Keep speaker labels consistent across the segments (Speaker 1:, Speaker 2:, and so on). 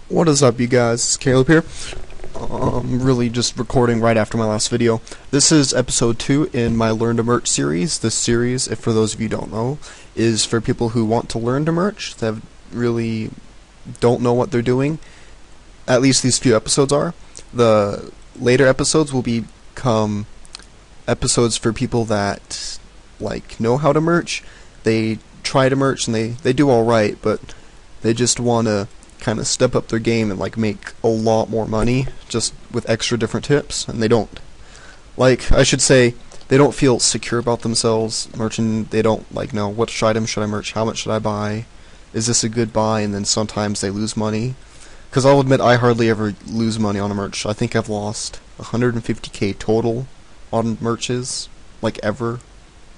Speaker 1: What is up, you guys? It's Caleb here. Really just recording right after my last video. This is episode 2 in my Learn to Merch series. This series, if for those of you who don't know, is for people who want to learn to merch, that really don't know what they're doing. At least these few episodes are. The later episodes will become episodes for people that know how to merch. They try to merch and they do alright, but they just want to kind of step up their game and make a lot more money just with extra different tips, and they don't I should say they don't feel secure about themselves merching. They don't know which item should I merch, how much should I buy, is this a good buy, and then sometimes they lose money. Because I'll admit I hardly ever lose money on a merch. I think I've lost 150k total on merches ever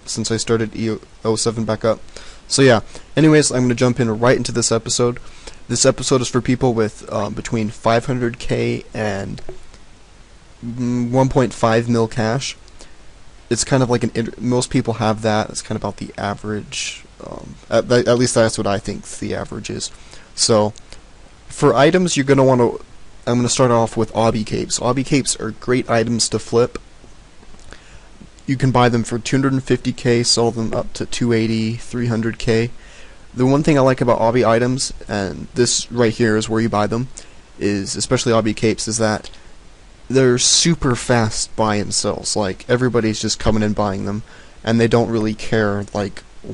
Speaker 1: since I started EO7 back up. So yeah, anyways, I'm going to jump in right into this episode. This episode is for people with between 500k and 1.5 mil cash. It's kind of most people have that. It's kind of about the average. At least that's what I think the average is. So for items, you're going to want to. I'm going to start off with obby capes. Obby capes are great items to flip. You can buy them for 250k, sell them up to 280, 300k. The one thing I like about obby items, and this right here is where you buy them, is especially obby capes, is that they're super fast buy and sells. Everybody's just coming and buying them, and they don't really care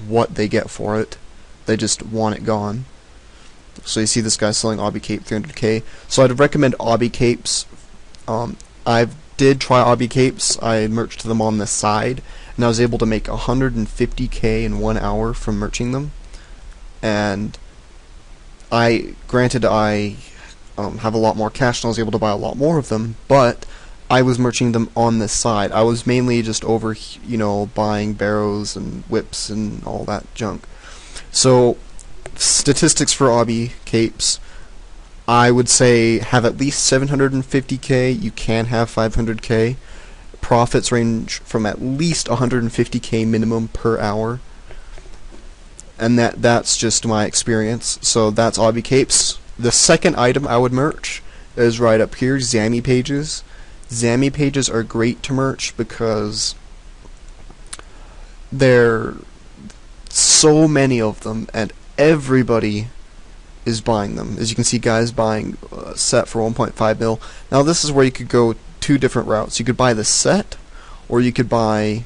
Speaker 1: what they get for it. They just want it gone. So you see this guy selling obby cape 300k. So I'd recommend obby capes. I did try obby capes. I merched them on the side, and I was able to make 150k in 1 hour from merching them. And granted I have a lot more cash and I was able to buy a lot more of them, but I was merching them on the side. I was mainly just over, buying barrows and whips and all that junk. So statistics for obby capes, I would say have at least 750k. You can have 500k. Profits range from at least 150k minimum per hour. And that's just my experience. So that's obby capes. The second item I would merch is right up here, Zammy pages. Zammy pages are great to merch because there are so many of them and everybody is buying them. As you can see, guys buying a set for 1.5 mil. Now this is where you could go two different routes. You could buy the set, or you could buy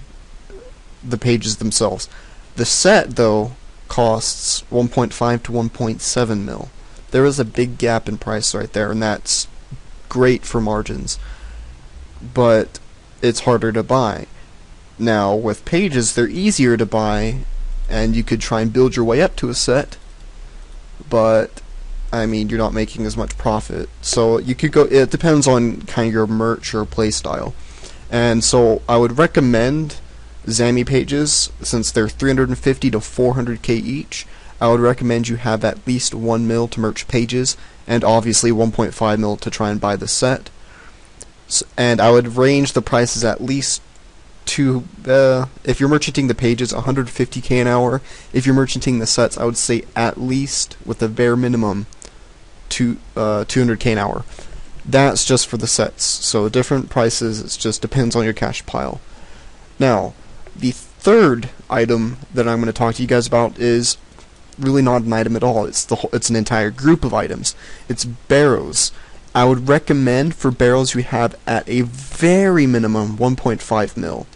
Speaker 1: the pages themselves. The set, though, costs 1.5 to 1.7 mil. There is a big gap in price right there, and that's great for margins, but it's harder to buy. Now with pages, they're easier to buy, and you could try and build your way up to a set, but I mean, you're not making as much profit. So you could go, it depends on kind of your merch or play style. And so I would recommend Zammy pages, since they're 350 to 400k each. I would recommend you have at least 1 mil to merch pages, and obviously 1.5 mil to try and buy the set. And I would range the prices at least to, if you're merchanting the pages, 150k an hour. If you're merchanting the sets, I would say at least, with a bare minimum, 200k an hour. That's just for the sets. So different prices, it just depends on your cash pile. Now, the third item that I'm going to talk to you guys about is really not an item at all. It's an entire group of items. It's barrows. I would recommend for barrows you have at a very minimum 1.5 mil.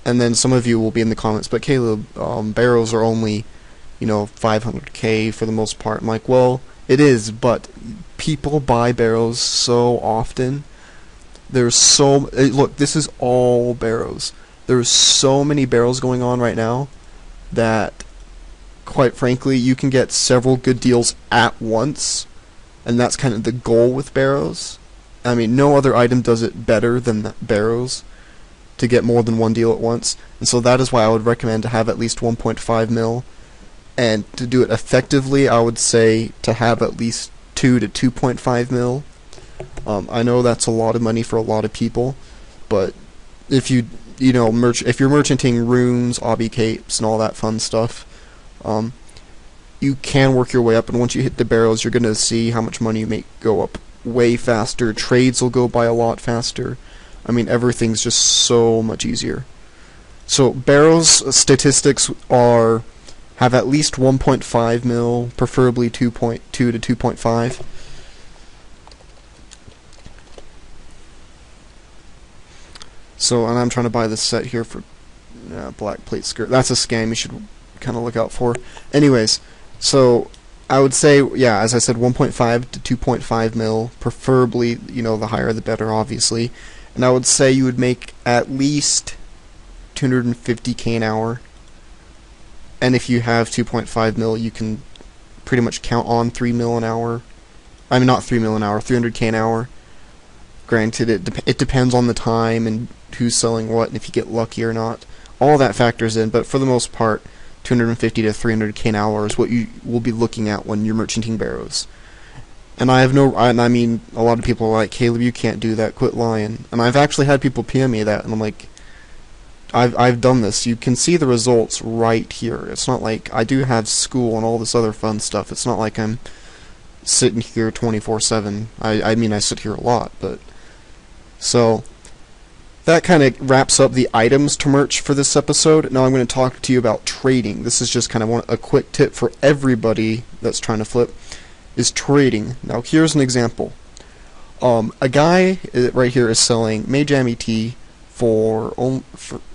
Speaker 1: And then some of you will be in the comments, but Caleb, barrows are only 500k for the most part. I'm like, well, it is, but people buy barrows so often. Look, this is all barrows. There's so many barrels going on right now that, quite frankly, you can get several good deals at once, and that's kind of the goal with barrows. I mean, no other item does it better than barrows, to get more than one deal at once, and so that is why I would recommend to have at least 1.5 mil, and to do it effectively, I would say to have at least 2 to 2.5 mil. I know that's a lot of money for a lot of people, but if you're merchanting runes, obby capes, and all that fun stuff, you can work your way up, and once you hit the barrels, you're going to see how much money you make go up way faster. Trades will go by a lot faster. I mean, everything's just so much easier. So barrels statistics have at least 1.5 mil, preferably 2.2 to 2.5. So, and I'm trying to buy this set here for black plate skirt. That's a scam you should kind of look out for. Anyways, so I would say, yeah, as I said, 1.5 to 2.5 mil, preferably, the higher the better, obviously. And I would say you would make at least 250k an hour. And if you have 2.5 mil, you can pretty much count on 3 mil an hour. I mean, not 3 mil an hour, 300k an hour. Granted, it depends on the time and who's selling what, and if you get lucky or not. All that factors in, but for the most part, 250 to 300k an hour is what you will be looking at when you're merchanting barrows. And I mean, a lot of people are like, Caleb, you can't do that, quit lying. And I've actually had people PM me that, and I'm like, I've done this. You can see the results right here. It's not like I do have school and all this other fun stuff. It's not like I'm sitting here 24/7. I mean, I sit here a lot, but so that kind of wraps up the items to merch for this episode. Now I'm going to talk to you about trading. This is just kind of a quick tip for everybody that's trying to flip, is trading. Now here's an example. A guy right here is selling Mage MET for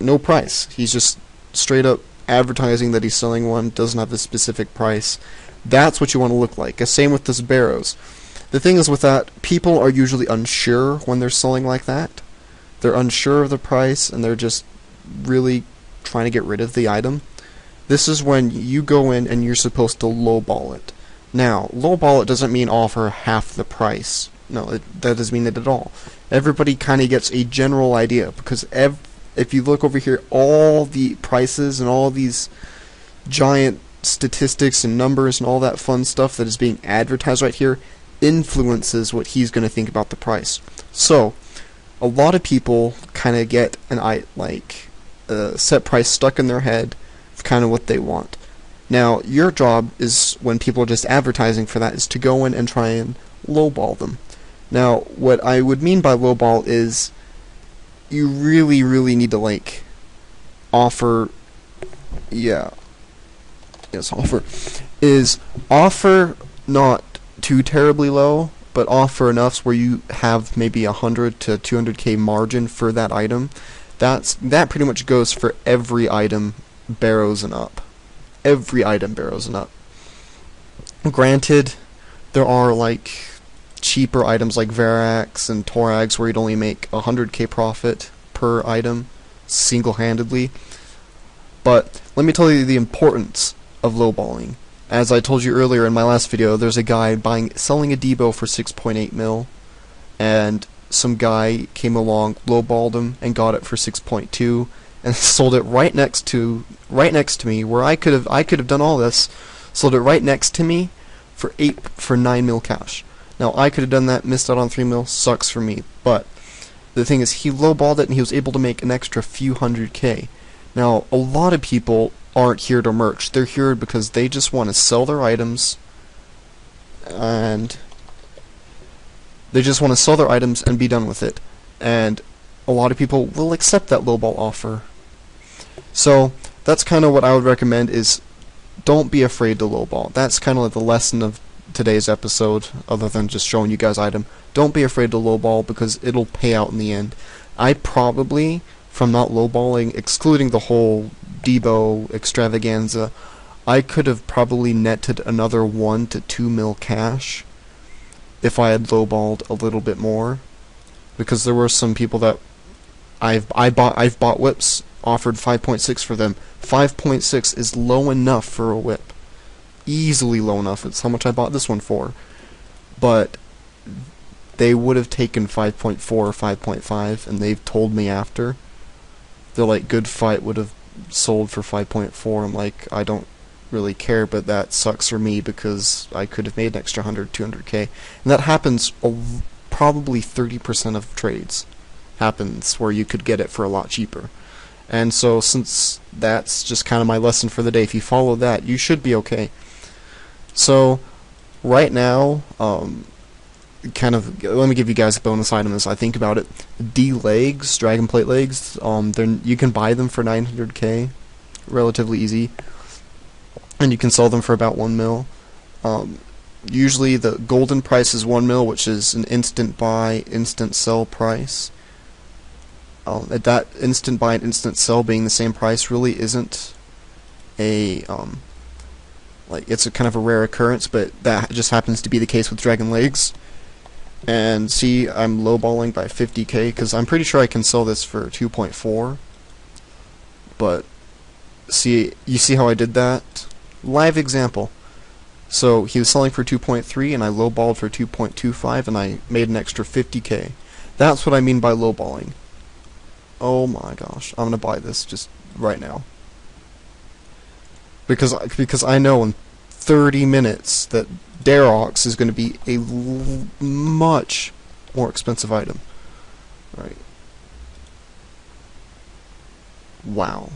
Speaker 1: no price. He's just straight up advertising that he's selling one, doesn't have a specific price. That's what you want to look like. Same with this barrows. The thing is with that, people are usually unsure when they're selling like that. They're unsure of the price, and they're just really trying to get rid of the item. This is when you go in and you're supposed to lowball it. Now, lowball it doesn't mean offer half the price. No, that doesn't mean it at all. Everybody kind of gets a general idea, because if you look over here, all the prices and all these giant statistics and numbers and all that fun stuff that is being advertised right here influences what he's going to think about the price. So, a lot of people kind of get a set price stuck in their head of kind of what they want. Now, your job is, when people are just advertising for that, is to go in and try and lowball them. Now, what I would mean by lowball is you really, really need to offer, offer not too terribly low, but offer enough where you have maybe 100 to 200k margin for that item. That pretty much goes for every item, barrows and up. Every item, barrows and up. Granted, there are cheaper items like Verax and Torax where you'd only make 100k profit per item single-handedly. But let me tell you the importance of lowballing. As I told you earlier in my last video, there's a guy selling a Debo for 6.8 mil, and some guy came along, lowballed him, and got it for 6.2, and sold it right next to me, where I could have done all this, sold it right next to me for 9 mil cash. Now I could have done that, missed out on 3 mil, sucks for me. But the thing is, he lowballed it, and he was able to make an extra few 100k. Now a lot of people aren't here to merch. They're here because they just want to sell their items, and they just want to sell their items and be done with it. And a lot of people will accept that lowball offer. So that's kind of what I would recommend, is don't be afraid to lowball. That's kind of like the lesson of today's episode, other than just showing you guys item. Don't be afraid to lowball, because it'll pay out in the end. I probably, from not lowballing, excluding the whole Debo extravaganza, I could have probably netted another 1 to 2 mil cash if I had lowballed a little bit more, because there were some people that I've bought whips, offered 5.6 for them. 5.6 is low enough for a whip. Easily low enough. It's how much I bought this one for. But they would have taken 5.4 or 5.5, and they've told me after. They're like, good fight, would have sold for 5.4. I'm like, I don't really care, but that sucks for me, because I could have made an extra 100, 200k. And that happens probably 30% of trades. Happens where you could get it for a lot cheaper. And so, since that's just kind of my lesson for the day, if you follow that, you should be okay. So right now, let me give you guys a bonus item as I think about it. D legs, Dragonplate legs. You can buy them for 900k, relatively easy, and you can sell them for about 1 mil. Usually the golden price is 1 mil, which is an instant buy, instant sell price. At that instant buy and instant sell being the same price really isn't a it's a kind of a rare occurrence, but that just happens to be the case with Dragon Legs. And see, I'm lowballing by 50k because I'm pretty sure I can sell this for 2.4. But see, you see how I did that? Live example. So he was selling for 2.3 and I lowballed for 2.25 and I made an extra 50k. That's what I mean by lowballing. Oh my gosh, I'm gonna buy this just right now. Because I know in 30 minutes that Darox is going to be a much more expensive item. Right. Wow.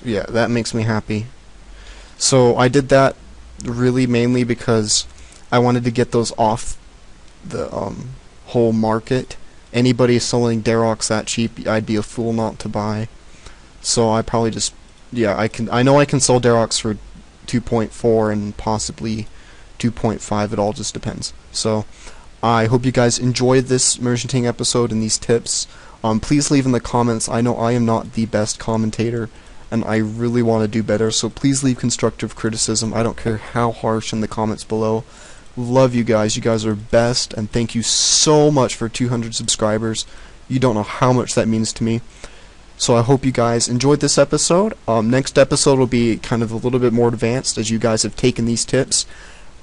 Speaker 1: Yeah, that makes me happy. So I did that really mainly because I wanted to get those off the whole market. Anybody selling Darox that cheap, I'd be a fool not to buy. So I probably just, yeah, I know I can sell Darox for 2.4 and possibly 2.5. It all just depends. So I hope you guys enjoyed this Immersion Tank episode and these tips. Please leave in the comments. I know I am not the best commentator and I really want to do better, so please leave constructive criticism. I don't care how harsh in the comments below. Love you guys. You guys are best, and thank you so much for 200 subscribers. You don't know how much that means to me. So I hope you guys enjoyed this episode. Next episode will be kind of a little bit more advanced as you guys have taken these tips.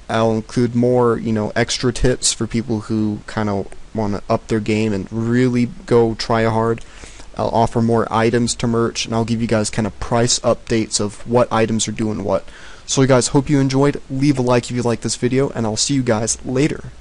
Speaker 1: I'll include more, extra tips for people who kind of want to up their game and really go try hard. I'll offer more items to merch, and I'll give you guys kind of price updates of what items are doing what. So you guys, hope you enjoyed. Leave a like if you like this video, and I'll see you guys later.